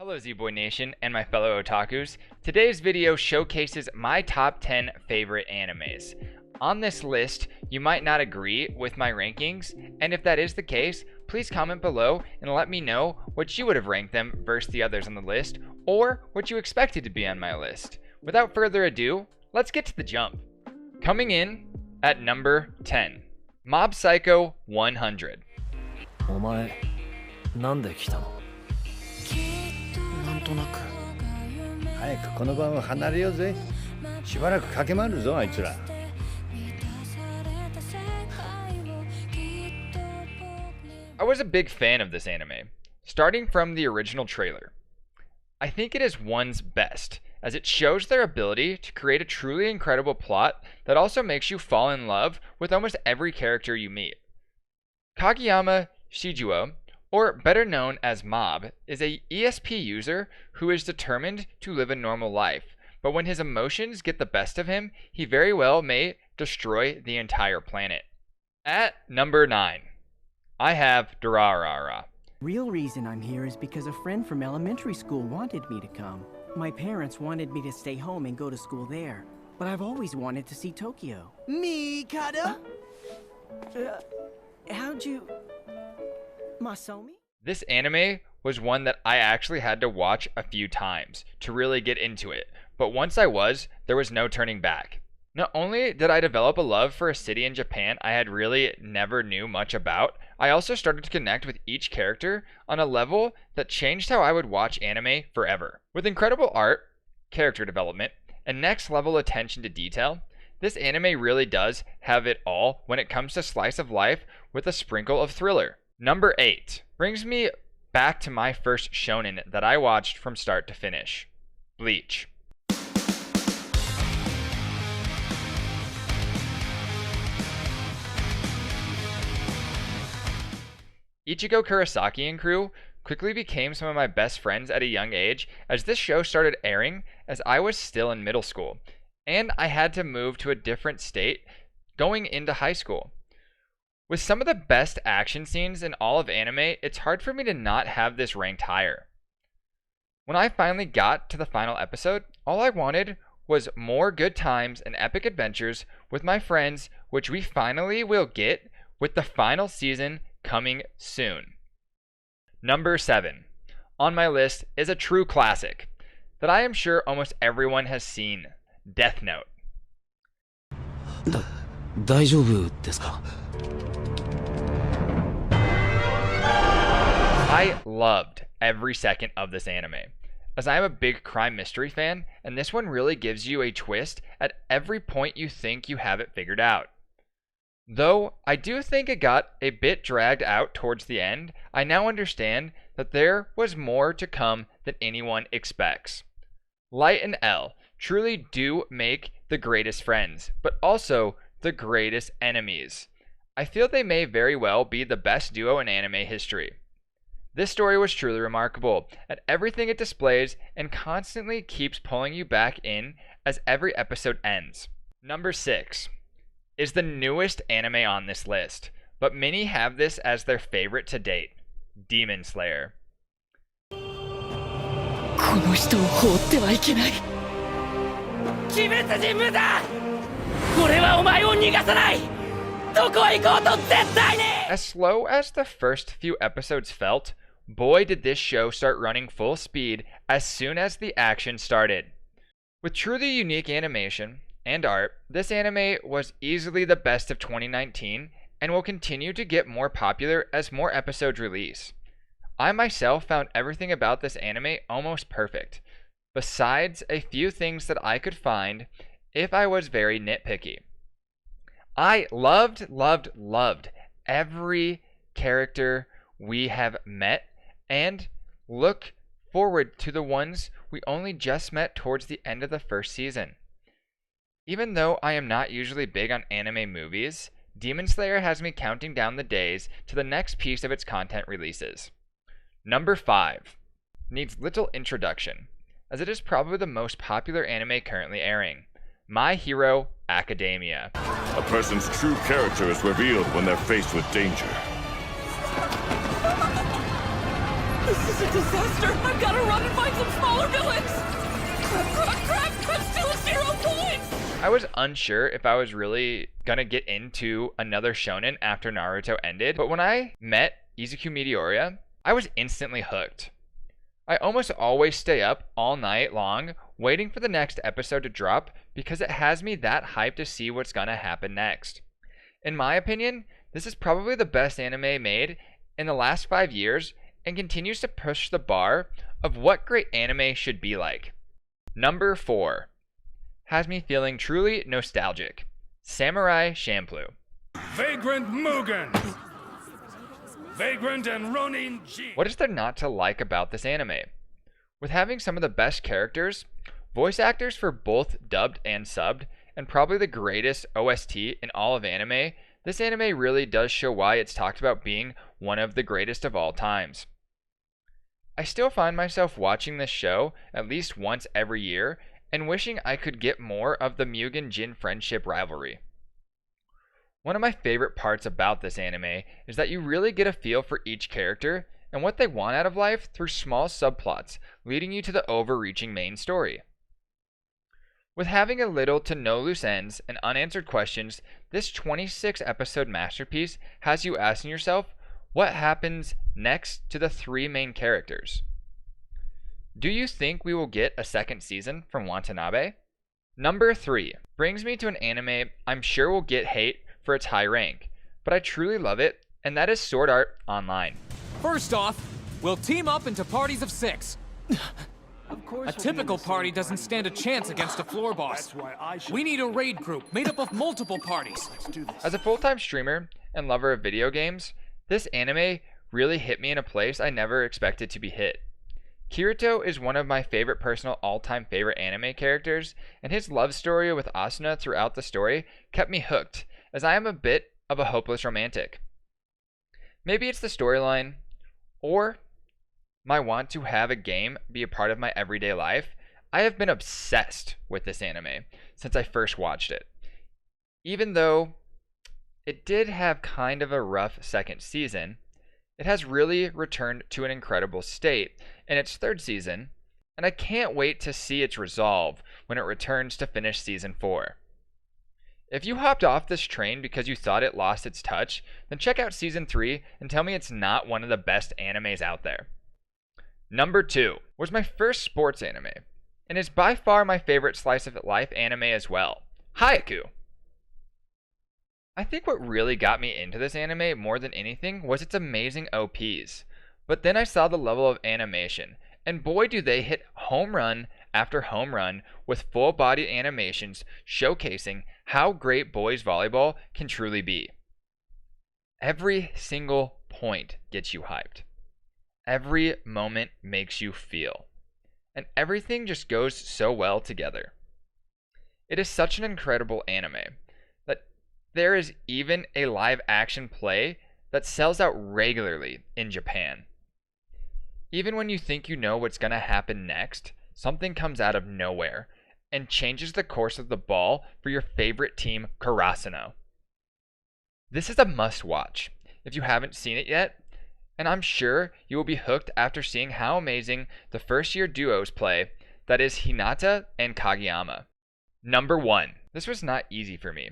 Hello zBoy Nation and my fellow otakus. Today's video showcases my top 10 favorite animes. On this list, you might not agree with my rankings, and if that is the case, please comment below and let me know what you would have ranked them versus the others on the list, or what you expected to be on my list. Without further ado, let's get to the jump. Coming in at number 10, Mob Psycho 100. お前、なんで来たの？なんとなく。早くこの場を離れようぜ。しばらく駆け回るぞ、あいつら。I was a big fan of this anime, starting from the original trailer. I think it is one's best, as it shows their ability to create a truly incredible plot that also makes you fall in love with almost every character you meet. Kageyama Shijuo, or better known as Mob, is a ESP user who is determined to live a normal life, but when his emotions get the best of him, he very well may destroy the entire planet. At number 9, I have Durarara. Real reason I'm here is because a friend from elementary school wanted me to come. My parents wanted me to stay home and go to school there, but I've always wanted to see Tokyo. Mikado? How'd you... Masomi? This anime was one that I actually had to watch a few times to really get into it, but once I was, there was no turning back. Not only did I develop a love for a city in Japan I had really never knew much about, I also started to connect with each character on a level that changed how I would watch anime forever. With incredible art, character development, and next level attention to detail, this anime really does have it all when it comes to slice of life with a sprinkle of thriller. Number 8 brings me back to my first shonen that I watched from start to finish, Bleach. Ichigo Kurosaki and crew quickly became some of my best friends at a young age as this show started airing as I was still in middle school, and I had to move to a different state going into high school. With some of the best action scenes in all of anime, it's hard for me to not have this ranked higher. When I finally got to the final episode, all I wanted was more good times and epic adventures with my friends, which we finally will get with the final season coming soon. Number 7 on my list is a true classic that I am sure almost everyone has seen, Death Note. 大丈夫ですか? I loved every second of this anime, as I am a big crime mystery fan, and this one really gives you a twist at every point you think you have it figured out. Though I do think it got a bit dragged out towards the end, I now understand that there was more to come than anyone expects. Light and L truly do make the greatest friends, but also the greatest enemies. I feel they may very well be the best duo in anime history. This story was truly remarkable at everything it displays and constantly keeps pulling you back in as every episode ends. Number 6 is the newest anime on this list, but many have this as their favorite to date, Demon Slayer. この人を放ってはいけない。鬼滅人無だ。俺はお前を逃がさない。どこへ行こうと絶対に。 As slow as the first few episodes felt, boy did this show start running full speed as soon as the action started. With truly unique animation and art, this anime was easily the best of 2019 and will continue to get more popular as more episodes release. I myself found everything about this anime almost perfect, besides a few things that I could find if I was very nitpicky. I loved every character we have met and look forward to the ones we only just met towards the end of the first season. Even though I am not usually big on anime movies, Demon Slayer has me counting down the days to the next piece of its content releases. Number 5 needs little introduction, as it is probably the most popular anime currently airing, My Hero Academia. A person's true character is revealed when they're faced with danger. This is a disaster! I've got to run and I was unsure if I was really gonna get into another shonen after Naruto ended, but when I met Izuku Midoriya, I was instantly hooked. I almost always stay up all night long waiting for the next episode to drop because it has me that hyped to see what's gonna happen next. In my opinion, this is probably the best anime made in the last 5 years and continues to push the bar of what great anime should be like. Number 4. Has me feeling truly nostalgic. Samurai Champloo. Vagrant Mugen! Vagrant and Ronin Jin! What is there not to like about this anime? With having some of the best characters, voice actors for both dubbed and subbed, and probably the greatest OST in all of anime, this anime really does show why it's talked about being one of the greatest of all times. I still find myself watching this show at least once every year and wishing I could get more of the Mugen Jin friendship rivalry. One of my favorite parts about this anime is that you really get a feel for each character and what they want out of life through small subplots leading you to the overreaching main story. With having a little to no loose ends and unanswered questions, this 26 episode masterpiece has you asking yourself, what happens next to the 3 main characters? Do you think we will get a second season from Watanabe? Number 3 brings me to an anime I'm sure will get hate for its high rank, but I truly love it, and that is Sword Art Online. First off, we'll team up into parties of 6. A typical party doesn't stand a chance against a floor boss. We need a raid group made up of multiple parties. As a full-time streamer and lover of video games, this anime really hit me in a place I never expected to be hit. Kirito is one of my favorite personal all-time favorite anime characters, and his love story with Asuna throughout the story kept me hooked, as I am a bit of a hopeless romantic. Maybe it's the storyline, or my want to have a game be a part of my everyday life. I have been obsessed with this anime since I first watched it. Even though it did have kind of a rough second season, it has really returned to an incredible state in its 3rd season, and I can't wait to see its resolve when it returns to finish season 4. If you hopped off this train because you thought it lost its touch, then check out season 3 and tell me it's not one of the best animes out there. Number 2 was my first sports anime, and is by far my favorite slice of life anime as well, Haiku. I think what really got me into this anime more than anything was its amazing OPs, but then I saw the level of animation, and boy do they hit home run after home run with full body animations showcasing how great boys volleyball can truly be. Every single point gets you hyped. Every moment makes you feel. And everything just goes so well together. It is such an incredible anime that there is even a live action play that sells out regularly in Japan. Even when you think you know what's going to happen next, something comes out of nowhere and changes the course of the ball for your favorite team, Karasuno. This is a must watch if you haven't seen it yet, and I'm sure you will be hooked after seeing how amazing the first year duos play, that is Hinata and Kageyama. Number 1. This was not easy for me,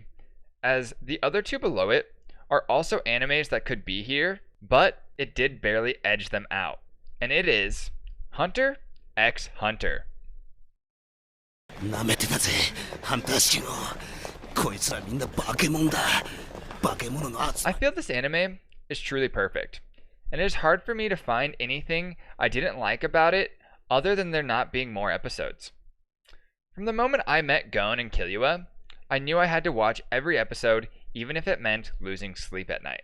as the other 2 below it are also animes that could be here, but it did barely edge them out, and it is Hunter x Hunter. なめてたぜハンターシゴこいつらみんな化け物だ化け物の集 I feel this anime is truly perfect, and it is hard for me to find anything I didn't like about it other than there not being more episodes. From the moment I met Gon and Killua, I knew I had to watch every episode even if it meant losing sleep at night.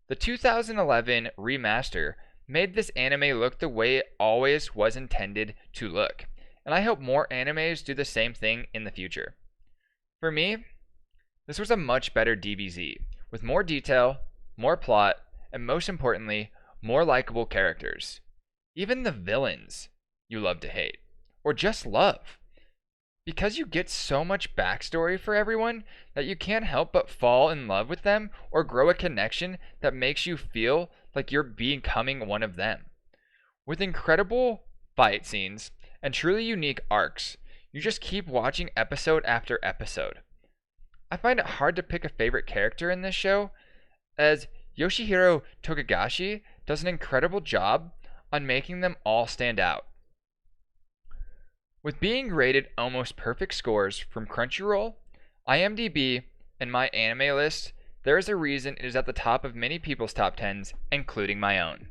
The 2011 remaster made this anime look the way it always was intended to look, and I hope more animes do the same thing in the future. For me, this was a much better DBZ, with more detail, more plot, and most importantly, more likable characters. Even the villains you love to hate, or just love. Because you get so much backstory for everyone that you can't help but fall in love with them or grow a connection that makes you feel like you're becoming one of them. With incredible fight scenes and truly unique arcs. You just keep watching episode after episode. I find it hard to pick a favorite character in this show, as Yoshihiro Tokagashi does an incredible job on making them all stand out. With being rated almost perfect scores from Crunchyroll, IMDb, and my anime list, there is a reason it is at the top of many people's top 10s, including my own.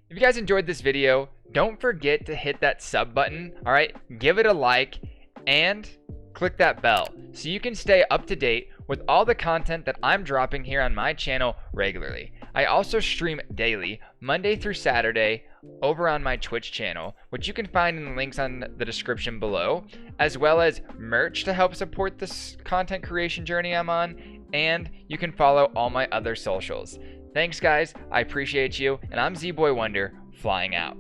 If you guys enjoyed this video, don't forget to hit that sub button, alright? Give it a like, and click that bell so you can stay up to date with all the content that I'm dropping here on my channel regularly. I also stream daily, Monday through Saturday, over on my Twitch channel, which you can find in the links on the description below, as well as merch to help support this content creation journey I'm on, and you can follow all my other socials. Thanks guys, I appreciate you, and I'm zBoywonder, flying out.